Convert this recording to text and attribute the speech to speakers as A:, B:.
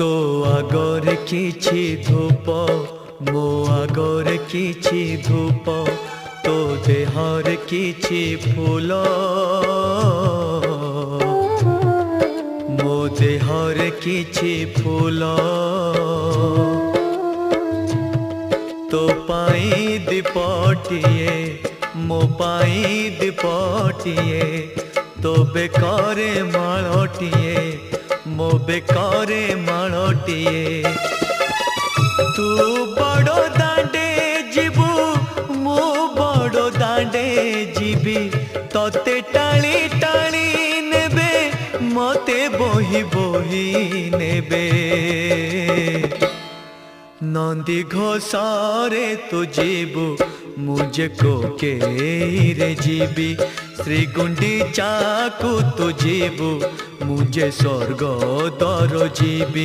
A: तो आगरे किछि धूप मो आगरे किछि धूप तो देहर किछि फूल मो देहर किछि फूल तो पाई दीपटिए मो पाई दीपटिए तो बेकारे माळटिए मो बेकारे माळटिए तू बड़ो दांडे जीबू मो बड़ो दांडे जीबी तोते टाली टाली नेबे मते बोही बोही नेबे नंदी घोषारे तू जीबू मुझे को के रे जीबी श्री गुंडीचा को तू जीबू मुझे स्वर्ग दर जीबी।